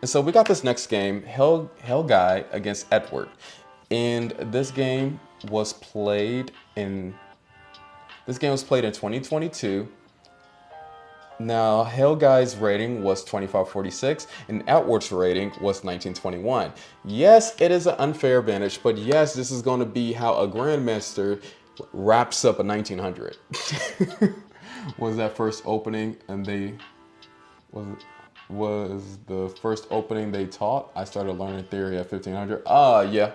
And so we got this next game, Helgai against Edward. And was played in this game was played in 2022. Now, Helgai's rating was 2546 and Edward's rating was 1921. Yes, it is an unfair advantage, but yes, this is going to be how a Grandmaster wraps up a 1900. Was that first opening and they was the first opening they taught. I started learning theory at 1500. Yeah.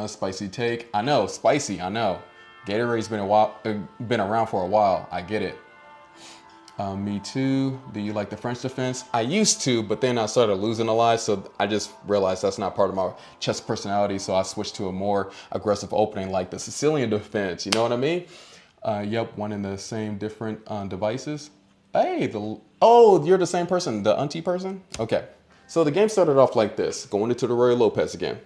Spicy take. I know, spicy. I know. Gatorade's been around for a while. I get it. Me too. Do you like the French defense? I used to, but then I started losing a lot, so I just realized that's not part of my chess personality. So I switched to a more aggressive opening, like the Sicilian defense. You know what I mean? Yep, one and the same, different devices. Hey, oh, you're the same person, the auntie person? Okay. So the game started off like this, going into the Ruy Lopez again.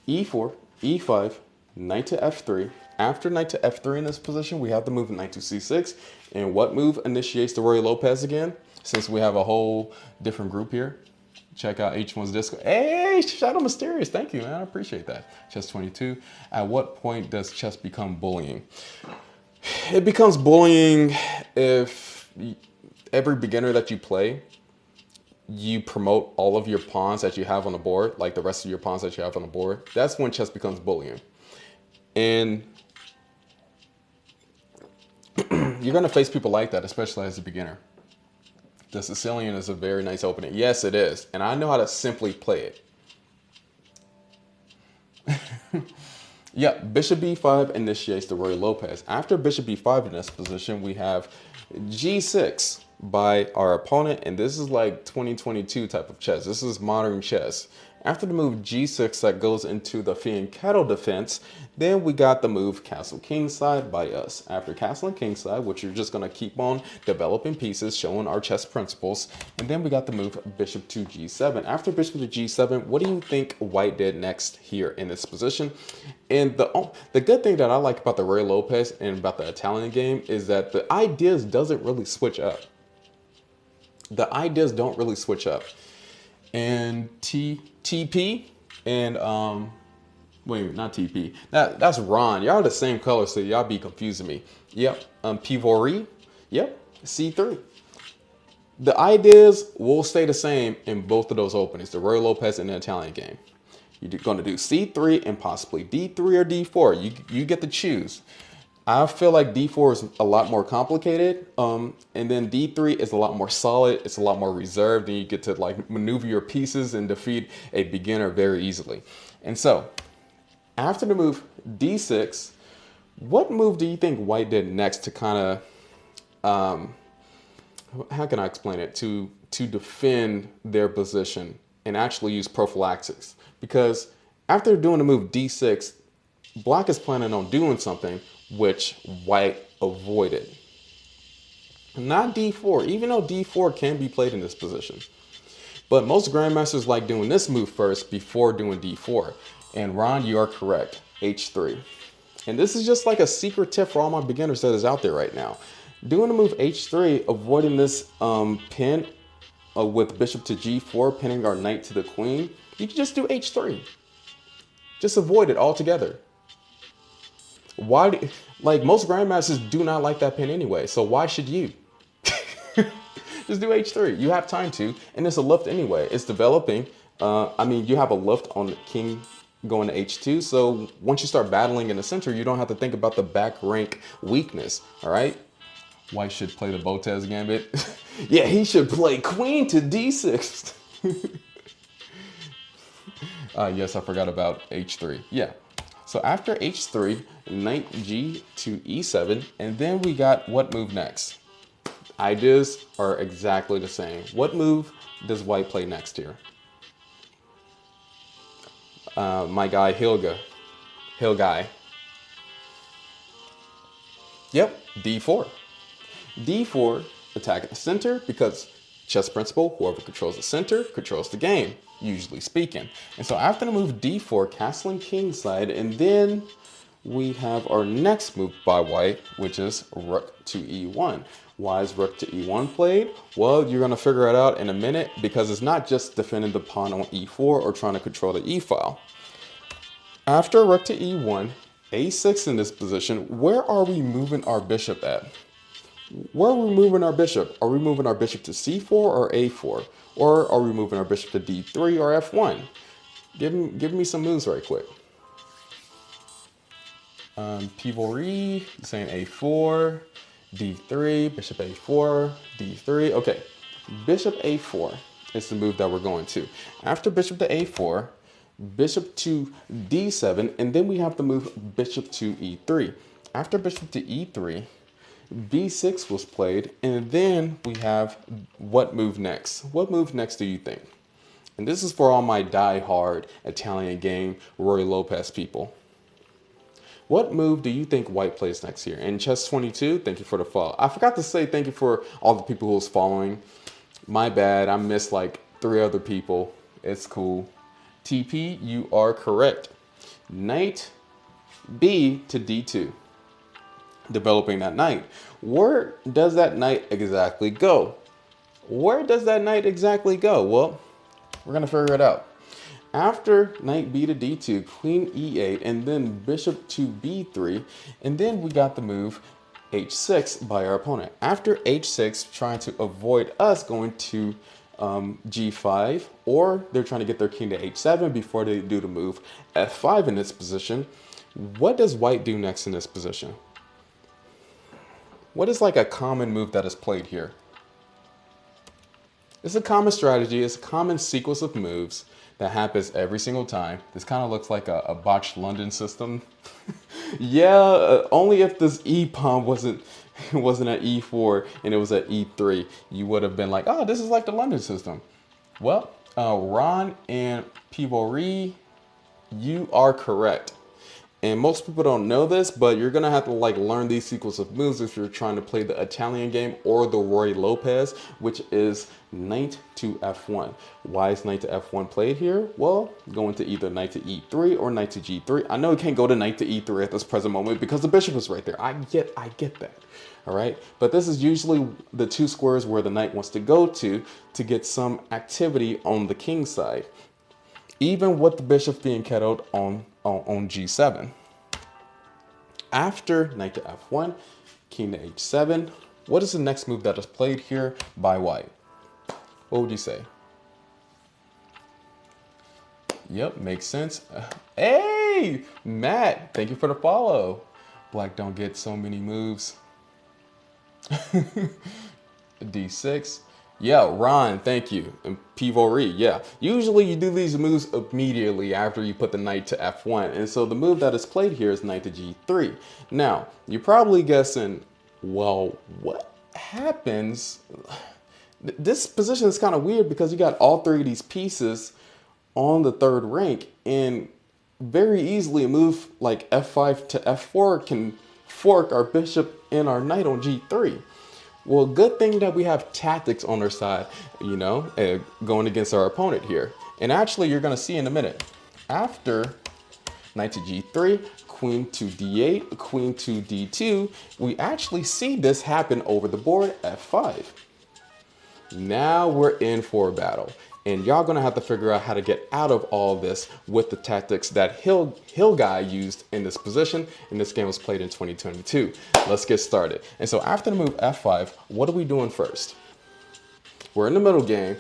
E4, E5, knight to F3. After knight to F3 in this position, we have the move knight to C6. And what move initiates the Ruy Lopez again? Since we have a whole different group here. Check out H1's Discord. Hey, Shadow Mysterious, thank you, man. I appreciate that. Chess 22. At what point does chess become bullying? It becomes bullying if every beginner that you play, you promote all of your pawns that you have on the board, like the rest of your pawns that you have on the board. That's when chess becomes bullying. And you're going to face people like that, especially as a beginner. The Sicilian is a very nice opening. Yes, it is. And I know how to simply play it. Yeah, Bishop B5 initiates the Ruy Lopez. After Bishop B5 in this position, we have G6 by our opponent. And this is like 2022 type of chess. This is modern chess. After the move G6 that goes into the fianchetto defense, then we got the move castle kingside by us. After castle and kingside, which you're just going to keep on developing pieces, showing our chess principles. And then we got the move bishop to G7. After bishop to G7, what do you think white did next here in this position? And the good thing that I like about the Ruy Lopez and about the Italian game is that the ideas doesn't really switch up. The ideas don't really switch up. And TP and wait, not TP. That's Ron. Y'all are the same color, so y'all be confusing me. Yep. Pivori. Yep. C3. The ideas will stay the same in both of those openings, the Ruy Lopez and the Italian game. You're going to do C3 and possibly D3 or D4. You get to choose. I feel like D4 is a lot more complicated, and then D3 is a lot more solid. It's a lot more reserved, and you get to like maneuver your pieces and defeat a beginner very easily. And so, after the move D6, what move do you think white did next to kind of, how can I explain it, to defend their position and actually use prophylaxis? Because after doing the move D6, black is planning on doing something which white avoided. Not D4, even though D4 can be played in this position. But most grandmasters like doing this move first before doing D4. And Ron, you are correct, H3. And this is just like a secret tip for all my beginners that is out there right now. Doing the move H3, avoiding this pin with bishop to G4, pinning our knight to the queen, you can just do H3. Just avoid it altogether. Why? Like most grandmasters do not like that pin anyway, so why should you? Just do H3. You have time to, and it's a lift anyway. It's developing. I mean, you have a lift on the king going to H2, so once you start battling in the center, you don't have to think about the back rank weakness, all right? White should play the Botez Gambit. Yeah, he should play queen to D6. Yes, I forgot about H3. Yeah. So after H3, knight G to E7, and then we got what move next? Ideas are exactly the same. What move does white play next here? My guy Helgai. Yep, D4. D4, attack at the center, because chess principle, whoever controls the center controls the game, usually speaking. And so after the move D4, castling kingside, and then we have our next move by white, which is rook to E1. Why is rook to e1 played? Well, you're going to figure it out in a minute because it's not just defending the pawn on e4 or trying to control the e-file. After rook to e1, a6 in this position, where are we moving our bishop at? Where are we moving our bishop? Are we moving our bishop to c4 or a4? Or are we moving our bishop to d3 or f1? Give me some moves right quick. Pivori, saying a4, d3, bishop a4, d3. Okay, bishop a4 is the move that we're going to. After bishop to a4, bishop to d7, and then we have to move bishop to e3. After bishop to e3, b6 was played, and then we have what move next? What move next do you think? And this is for all my die-hard Italian game Ruy Lopez people. What move do you think white plays next here? And Chess22, thank you for the follow. I forgot to say thank you for all the people who was following. My bad, I missed like 3 other people. It's cool. TP, you are correct. Knight B to D2. Developing that knight. Where does that knight exactly go? Where does that knight exactly go? Well, we're gonna figure it out. After knight b to d2, queen e8, and then bishop to b3, and then we got the move h6 by our opponent. After h6, trying to avoid us going to g5, or they're trying to get their king to h7 before they do the move f5 in this position. What does white do next in this position? What is like a common move that is played here? It's a common strategy, it's a common sequence of moves that happens every single time. This kind of looks like a botched London system. Yeah, only if this e pawn wasn't an e4 and it was an e3, you would have been like, oh, this is like the London system. Well, Ron and Pivori, you are correct. And most people don't know this, but you're gonna have to like learn these sequence of moves if you're trying to play the Italian game or the Ruy Lopez, which is knight to f1. Why is knight to f1 played here? Well, going to either knight to e3 or knight to g3. I know you can't go to knight to e3 at this present moment because the bishop is right there. I get that. All right, but this is usually the 2 squares where the knight wants to go to get some activity on the king side, even with the bishop being kettled on g7. After knight to f1, king to h7, what is the next move that is played here by white? What would you say? Yep, makes sense. Hey, Matt, thank you for the follow. Black don't get so many moves. D6. Yeah, Ron, thank you. And Pivori, yeah. Usually you do these moves immediately after you put the knight to f1. And so the move that is played here is knight to g3. Now, you're probably guessing, well, what happens? This position is kind of weird because you got all 3 of these pieces on the 3rd rank, and very easily a move like f5 to f4 can fork our bishop and our knight on g3. Well, good thing that we have tactics on our side, you know, going against our opponent here. And actually, you're going to see in a minute. After knight to g3, queen to d8, queen to d2, we actually see this happen over the board, f5. Now we're in for a battle. And y'all gonna have to figure out how to get out of all this with the tactics that Hill Guy used in this position. And this game was played in 2022. Let's get started. And so after the move f5, what are we doing first? We're in the middle game.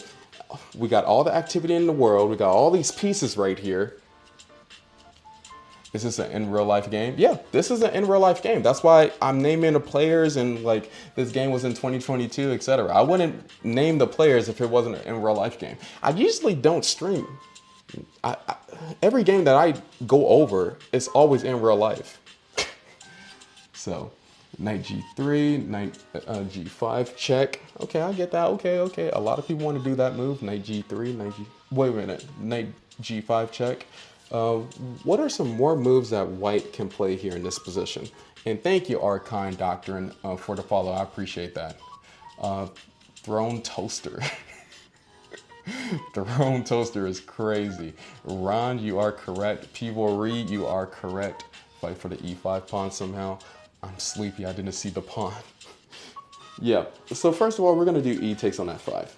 We got all the activity in the world. We got all these pieces right here. Is this an in real life game? Yeah, this is an in real life game. That's why I'm naming the players, and like this game was in 2022, etc. I wouldn't name the players if it wasn't an in real life game. I usually don't stream. Every game that I go over is always in real life. So knight g3, knight g5 check. Okay, I get that. Okay. A lot of people want to do that move. Knight g3, wait a minute. Knight g5 check. What are some more moves that white can play here in this position? And thank you, Archine Doctrine, for the follow. I appreciate that. Throne Toaster. Throne Toaster is crazy. Ron, you are correct. Pivori, you are correct. Fight for the e5 pawn somehow. I'm sleepy. I didn't see the pawn. Yeah. So first of all, we're gonna do E takes on F5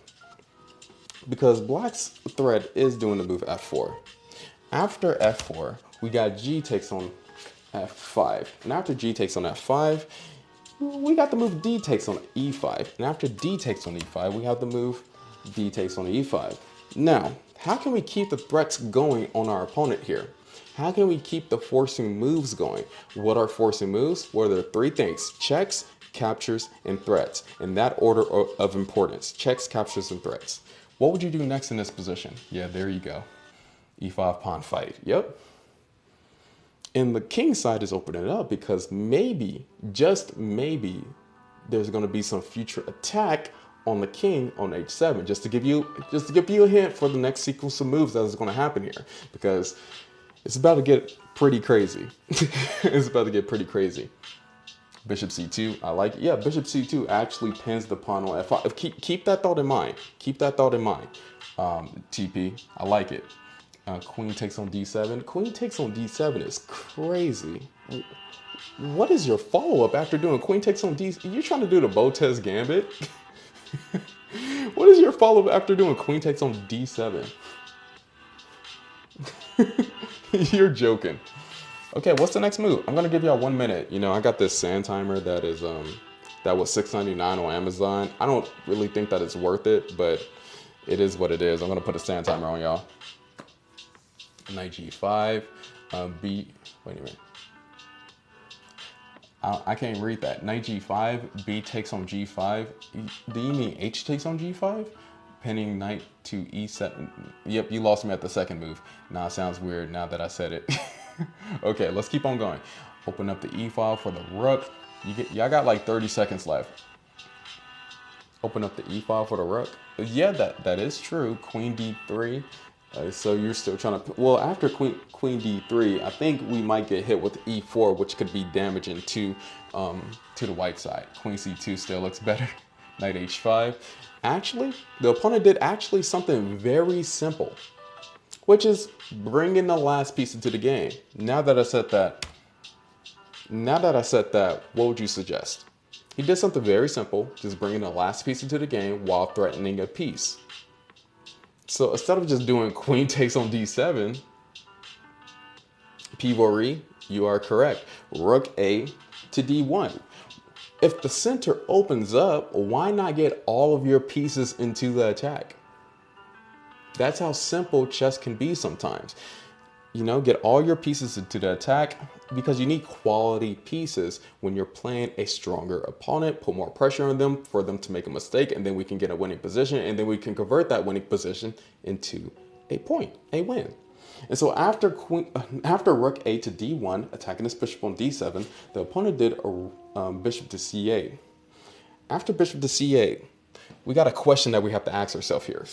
because black's threat is doing the move F4. After F4, we got G takes on F5, and after G takes on F5, we got the move D takes on E5, and after D takes on E5, we have the move D takes on E5. Now, how can we keep the threats going on our opponent here? How can we keep the forcing moves going? What are forcing moves? Well, there are three things: checks, captures, and threats, in that order of importance: checks, captures, and threats. What would you do next in this position? Yeah, there you go. E5 pawn fight. Yep. And the king side is opening up because maybe, just maybe, there's going to be some future attack on the king on h7, just to give you a hint for the next sequence of moves that is going to happen here, because it's about to get pretty crazy. It's about to get pretty crazy. Bishop c2, I like it. Yeah, bishop c2 actually pins the pawn on f5. Keep that thought in mind. Keep that thought in mind. TP, I like it. Queen takes on d7. Queen takes on d7 is crazy. What is your follow-up after doing queen takes on d? You're trying to do the Botez Gambit? What is your follow-up after doing queen takes on d7? You're joking. Okay, what's the next move? I'm gonna give y'all 1 minute. You know, I got this sand timer that is that was $6.99 on Amazon. I don't really think that it's worth it, but it is what it is. I'm gonna put a sand timer on y'all. Knight g5, B. Wait a minute. I can't read that. Knight g5, B takes on g5. Do you mean H takes on g5? Pinning knight to e7. Yep, you lost me at the second move. Nah, sounds weird now that I said it. Okay, let's keep on going. Open up the e file for the rook. Y'all got like 30 seconds left. Open up the e file for the rook. Yeah, that is true. Queen d3. So you're still trying to, well, after queen d3, I think we might get hit with e4, which could be damaging to the white side. Queen c2 still looks better. Knight h5. Actually, the opponent did actually something very simple, which is bringing the last piece into the game. Now that I said that, what would you suggest? He did something very simple, just bringing the last piece into the game while threatening a piece. So instead of just doing queen takes on d7, Pivori, you are correct. Rook A to d1. If the center opens up, why not get all of your pieces into the attack? That's how simple chess can be sometimes. You know, get all your pieces into the attack because you need quality pieces when you're playing a stronger opponent. Put more pressure on them for them to make a mistake, and then we can get a winning position, and then we can convert that winning position into a point, a win. And so after rook A to d1, attacking this bishop on d7, the opponent did a bishop to c8. After bishop to c8, we got a question that we have to ask ourselves here.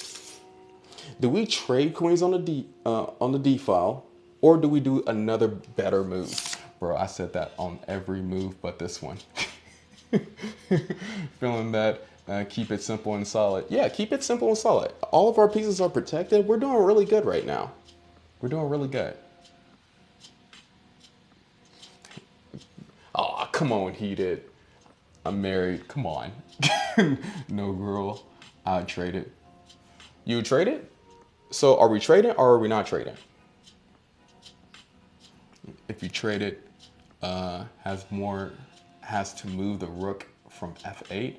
Do we trade queens on the d file, or do we do another better move? Bro, I said that on every move but this one. Feeling that keep it simple and solid. Yeah, keep it simple and solid. All of our pieces are protected. We're doing really good right now. We're doing really good. Oh, come on, heated. I'm married. Come on. No, girl. I'd trade it. You would trade it? So are we trading or are we not trading? If you trade it, has to move the rook from f8.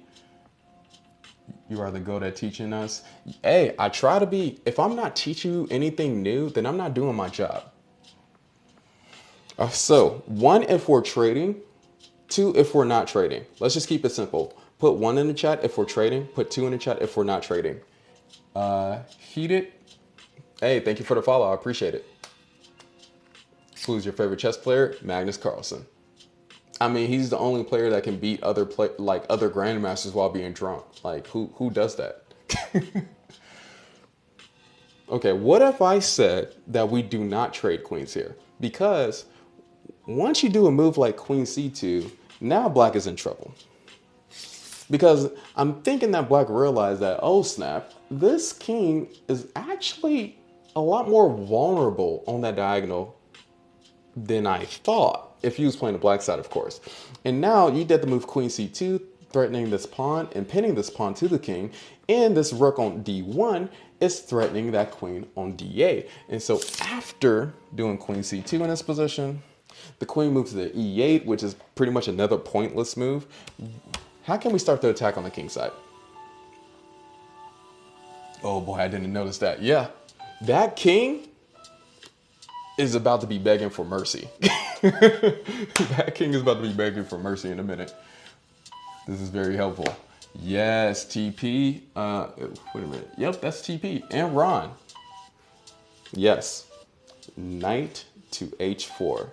You are the goat at teaching us. Hey, I try to be, if I'm not teaching you anything new, then I'm not doing my job. So 1, if we're trading. 2, if we're not trading. Let's just keep it simple. Put 1 in the chat if we're trading. Put 2 in the chat if we're not trading. Heated. Hey, thank you for the follow. I appreciate it. Who's your favorite chess player? Magnus Carlsen. I mean, he's the only player that can beat other grandmasters while being drunk. Like, who does that? Okay, what if I said that we do not trade queens here? Because once you do a move like queen c2, now black is in trouble. Because I'm thinking that black realized that, oh snap, this king is actually a lot more vulnerable on that diagonal than I thought, if he was playing the black side, of course. And now you did the move queen c2, threatening this pawn and pinning this pawn to the king. And this rook on d1 is threatening that queen on d8. And so after doing queen c2 in this position, the queen moves to e8, which is pretty much another pointless move. How can we start the attack on the king side? Oh boy, I didn't notice that. Yeah, that king is about to be begging for mercy. That king is about to be begging for mercy in a minute. This is very helpful. Yes, TP. Wait a minute. Yep, that's TP. And Ron. Yes. Knight to h4.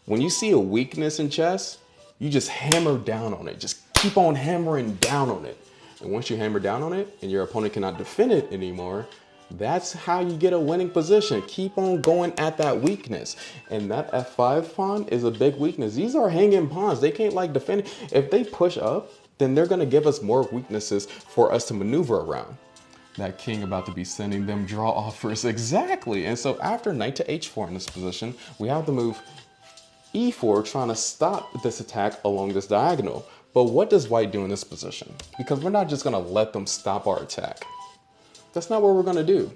When you see a weakness in chess, you just hammer down on it. Just keep on hammering down on it. And once you hammer down on it and your opponent cannot defend it anymore, that's how you get a winning position. Keep on going at that weakness. And that f5 pawn is a big weakness. These are hanging pawns. They can't like defend. If they push up, then they're going to give us more weaknesses for us to maneuver around. That king about to be sending them draw offers. Exactly. And so after knight to h4 in this position, we have the move e4 trying to stop this attack along this diagonal. But what does white do in this position? Because we're not just going to let them stop our attack. That's not what we're going to do.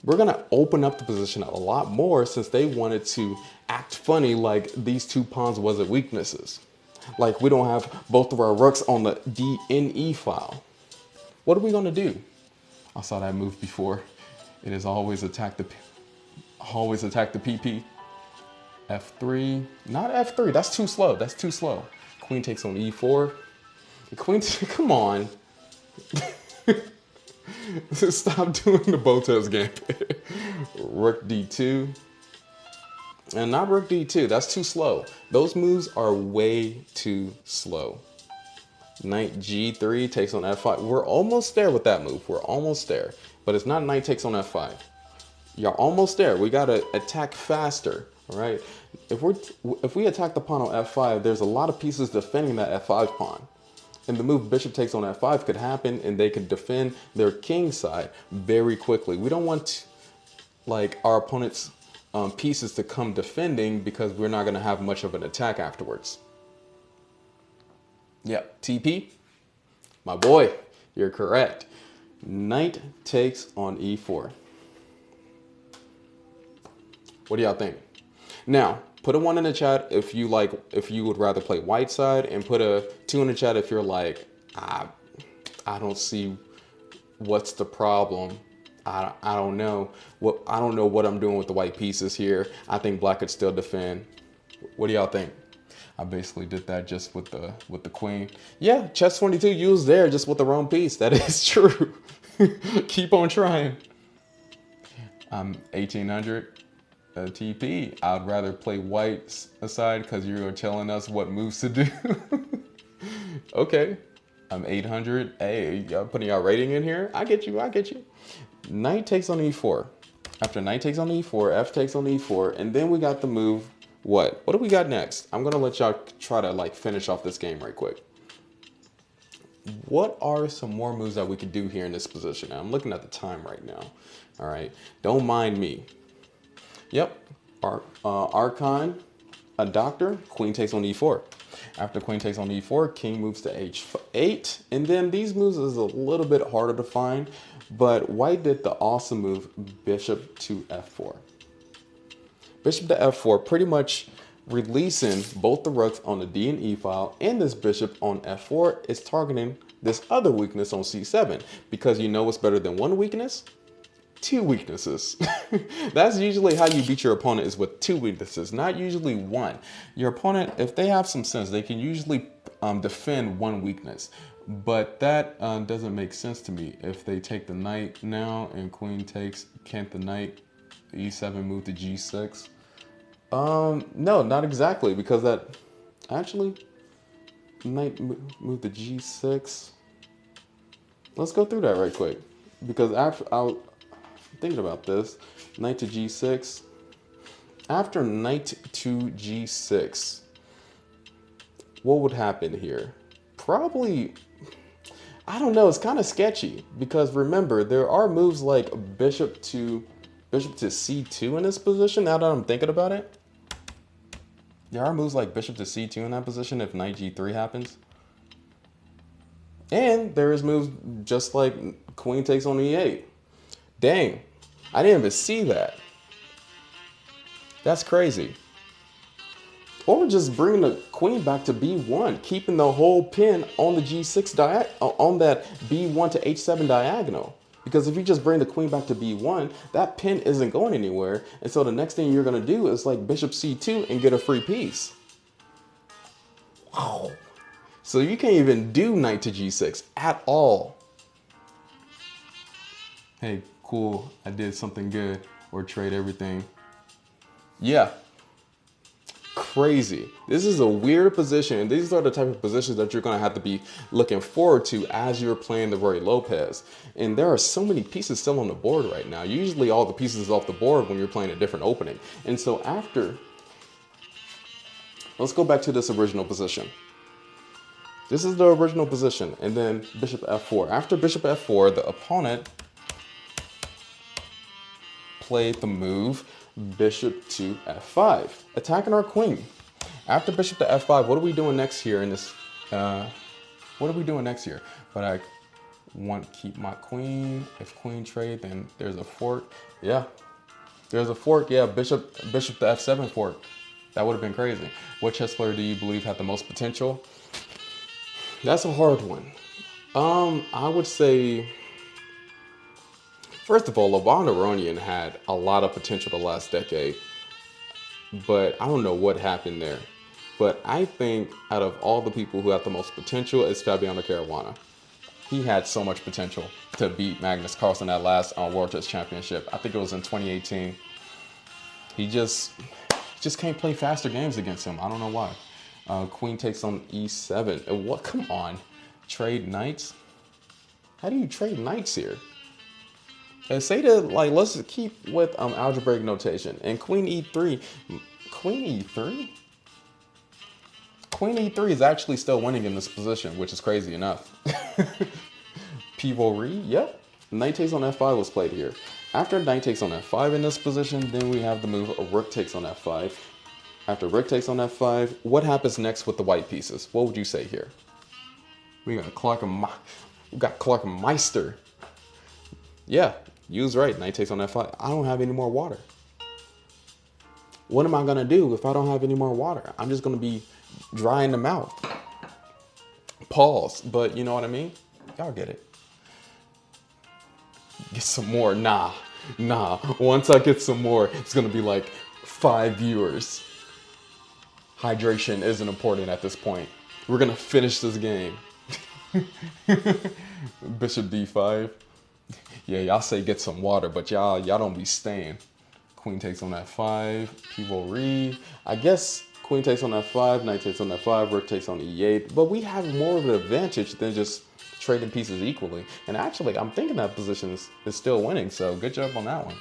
We're going to open up the position a lot more since they wanted to act funny like these two pawns wasn't weaknesses. Like we don't have both of our rooks on the DNE file. What are we going to do? I saw that move before. It is always attack the PP. F3, not F3, that's too slow, that's too slow. Queen takes on E4. The queen, come on. Stop doing the Botez gambit. Rook D2. And not Rook D2, that's too slow. Those moves are way too slow. Knight G3 takes on F5. We're almost there with that move, we're almost there. But it's not knight takes on F5. You're almost there, we gotta attack faster, all right? If we attack the pawn on F5, there's a lot of pieces defending that F5 pawn. And the move bishop takes on F5 could happen and they could defend their king side very quickly. We don't want like our opponent's pieces to come defending because we're not gonna have much of an attack afterwards. Yep, TP, my boy, you're correct. Knight takes on E4. What do y'all think? Now, put a 1 in the chat if you would rather play white side, and put a 2 in the chat if you're like, I don't see what's the problem. I don't know what I'm doing with the white pieces here. I think black could still defend. What do y'all think? I basically did that just with the queen. Yeah, chess 22, you was there just with the wrong piece. That is true. Keep on trying. I'm 1800. TP, I'd rather play white aside because you're telling us what moves to do. Okay, I'm 800. Hey, y'all putting y'all rating in here? I get you, I get you. Knight takes on E4. After knight takes on E4, F takes on E4, and then we got the move, what? What do we got next? I'm gonna let y'all try to like finish off this game right quick. What are some more moves that we could do here in this position? Now, I'm looking at the time right now. All right, don't mind me. Yep, Archon, a doctor, queen takes on E4. After queen takes on E4, king moves to H8. And then these moves is a little bit harder to find, but white did the awesome move, bishop to F4. Bishop to F4, pretty much releasing both the rooks on the D and E file, and this bishop on F4 is targeting this other weakness on C7, because you know what's better than one weakness? Two weaknesses. That's usually how you beat your opponent, is with two weaknesses, not usually one. Your opponent, if they have some sense, they can usually defend one weakness. But that doesn't make sense to me. If they take the knight now and queen takes, can't the knight E7 move to G6? No, not exactly, because that actually knight move to G6. Let's go through that right quick, because after thinking about this, knight to G6. After knight to G6, what would happen here? Probably, I don't know, it's kind of sketchy, because remember, there are moves like bishop to C2 in this position, now that I'm thinking about it. There are moves like bishop to c2 in that position if knight g3 happens. And there is moves just like queen takes on e8. Dang, I didn't even see that. That's crazy. Or just bringing the queen back to b1, keeping the whole pin on the g6 on that b1 to h7 diagonal. Because if you just bring the queen back to b1, that pin isn't going anywhere. And so the next thing you're going to do is like bishop c2 and get a free piece. Wow. So you can't even do knight to g6 at all. Hey, cool, I did something good. Or trade everything. Yeah. Crazy. This is a weird position. These are the type of positions that you're going to have to be looking forward to as you're playing the Ruy Lopez. And there are so many pieces still on the board right now. Usually all the pieces off the board when you're playing a different opening. And so after, let's go back to this original position. This is the original position. And then bishop f4. After bishop f4, the opponent played the move bishop to f5, attacking our queen. After bishop to f5, what are we doing next here in this? What are we doing next here? But I want to keep my queen. If queen trade, then there's a fork. Yeah, there's a fork. Yeah, bishop to f7 fork. That would have been crazy. What chess player do you believe had the most potential? That's a hard one. I would say, first of all, Levon Aronian had a lot of potential the last decade, but I don't know what happened there. But I think out of all the people who have the most potential is Fabiano Caruana. He had so much potential to beat Magnus Carlsen at last World Chess Championship. I think it was in 2018. He just can't play faster games against him. I don't know why. Queen takes on e7. What? Come on. Trade knights? How do you trade knights here? And say that, like, let's keep with algebraic notation. And queen e3. Queen e3? Queen e3 is actually still winning in this position, which is crazy enough. Pivot re? Yep. Knight takes on f5 was played here. After knight takes on f5 in this position, then we have the move rook takes on f5. After rook takes on f5, what happens next with the white pieces? What would you say here? We got Clark Meister. Yeah, you was right. Knight takes on f5. I don't have any more water. What am I going to do if I don't have any more water? I'm just going to be dry in the mouth. Pause. But you know what I mean? Y'all get it. Get some more. Nah. Once I get some more, it's going to be like 5 viewers. Hydration isn't important at this point. We're going to finish this game. Bishop d5. Yeah, y'all say get some water, but y'all don't be staying. Queen takes on f5, pivot re. I guess queen takes on f5, knight takes on f5, rook takes on e8. But we have more of an advantage than just trading pieces equally. And actually, I'm thinking that position is still winning, so good job on that one.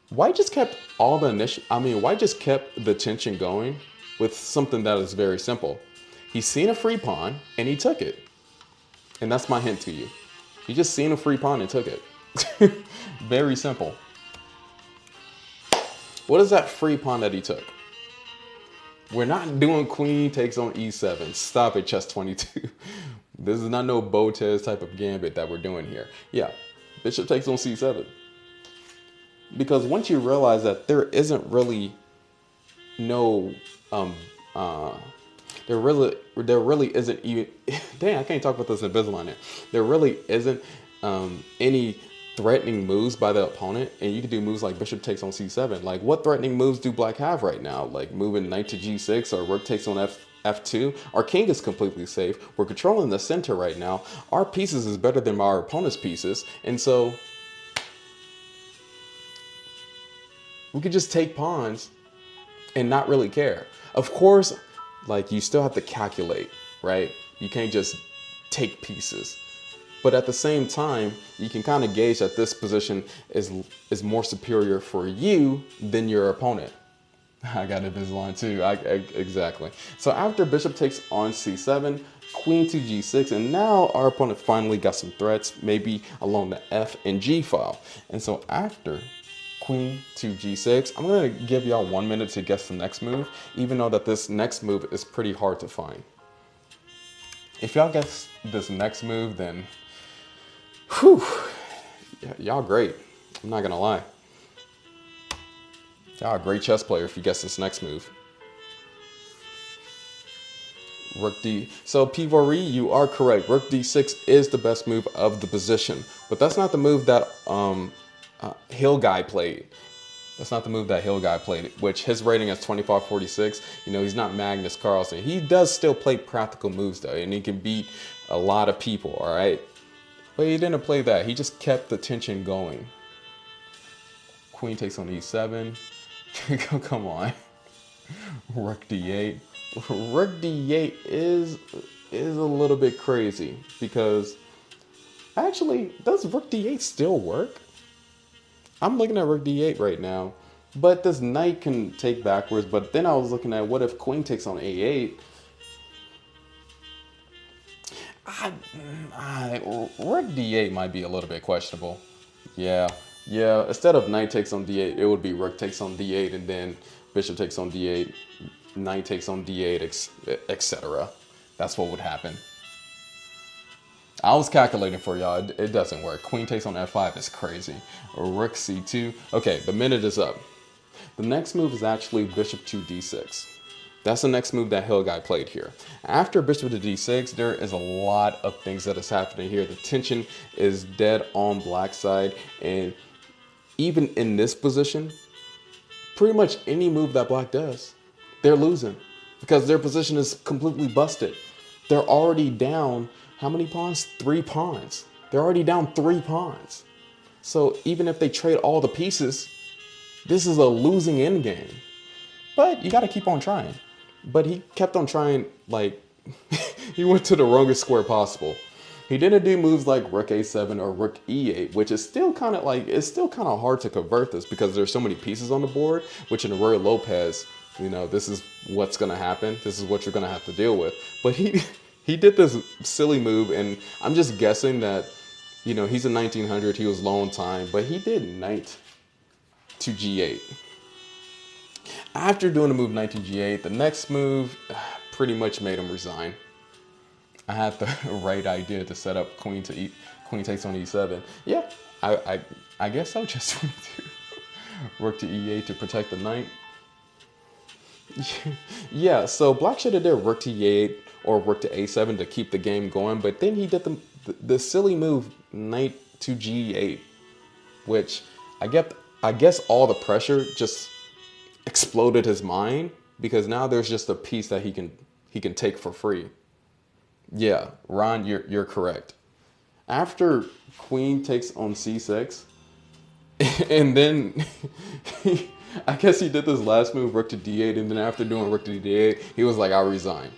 White just kept all the White just kept the tension going with something that is very simple. He's seen a free pawn and he took it. And that's my hint to you. He just seen a free pawn and took it. Very simple. What is that free pawn that he took? We're not doing queen takes on e7. Stop it, chess 22. This is not no Botez type of gambit that we're doing here. Yeah, bishop takes on c7. Because once you realize that there isn't really no, there really isn't even, dang, I can't talk about this Invisalign here. There really isn't any threatening moves by the opponent, and you can do moves like bishop takes on c7. Like, what threatening moves do black have right now? Like moving knight to g6 or rook takes on f2. Our king is completely safe. We're controlling the center right now. Our pieces is better than our opponent's pieces, and so we could just take pawns and not really care. Of course, like, you still have to calculate, right? You can't just take pieces. But at the same time, you can kind of gauge that this position is more superior for you than your opponent. I got Invisalign too, exactly. So after bishop takes on c7, queen to g6, and now our opponent finally got some threats, maybe along the f and g file. And so after queen to g6. I'm gonna give y'all 1 minute to guess the next move, even though that this next move is pretty hard to find. If y'all guess this next move, then whew, y'all great. I'm not gonna lie. Y'all a great chess player if you guess this next move. Rook D. So Pivory, you are correct. Rook D6 is the best move of the position, but that's not the move that Hill Guy played. That's not the move that Hill Guy played, which his rating is 2546. You know, he's not Magnus Carlsen. He does still play practical moves though, and he can beat a lot of people, all right? But he didn't play that. He just kept the tension going. Queen takes on E7. Come on. Rook D8. Rook D8 is a little bit crazy because actually, does Rook D8 still work? I'm looking at Rook D8 right now, but this knight can take backwards. But then I was looking at what if Queen takes on A8? Rook D8 might be a little bit questionable. Yeah. Instead of knight takes on D8, it would be Rook takes on D8, and then Bishop takes on D8, knight takes on D8, etc. That's what would happen. I was calculating for y'all. It doesn't work. Queen takes on F5 is crazy. Rook C2. Okay, the minute is up. The next move is actually Bishop to D6. That's the next move that Hill Guy played here. After Bishop to D6, there is a lot of things that is happening here. The tension is dead on black side, and even in this position, pretty much any move that black does, they're losing because their position is completely busted. They're already down, how many pawns? 3 pawns. They're already down 3 pawns. So even if they trade all the pieces, this is a losing endgame. But you got to keep on trying. But he kept on trying, like, he went to the wrongest square possible. He didn't do moves like Rook A7 or Rook E8, which is still kind of like, it's still kind of hard to convert this because there's so many pieces on the board, which in Ruy Lopez, you know, this is what's going to happen. This is what you're going to have to deal with. But he did this silly move, and I'm just guessing that, you know, he's a 1900, he was low on time, but he did knight to G8. After doing the move knight to G8, the next move pretty much made him resign. I had the right idea to set up queen takes on E7. Yeah, I guess I'll just do Rook to E8 to protect the knight. Yeah, so black should have did Rook to E8 or Rook to A7 to keep the game going, but then he did the silly move knight to G8, which I guess all the pressure just exploded his mind because now there's just a piece that he can take for free. Yeah, Ron, you're correct. After queen takes on C6, and then I guess he did this last move, Rook to D8, and then after doing Rook to D8, he was like, I resign.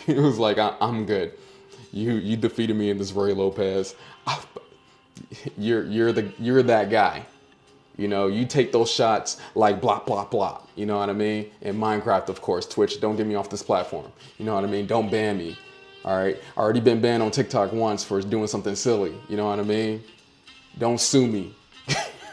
He was like, I'm good. You defeated me in this Ruy Lopez. You're that guy. You know, you take those shots like blah, blah, blah. You know what I mean? In Minecraft, of course. Twitch, don't get me off this platform. You know what I mean? Don't ban me. All right? I already been banned on TikTok once for doing something silly. You know what I mean? Don't sue me.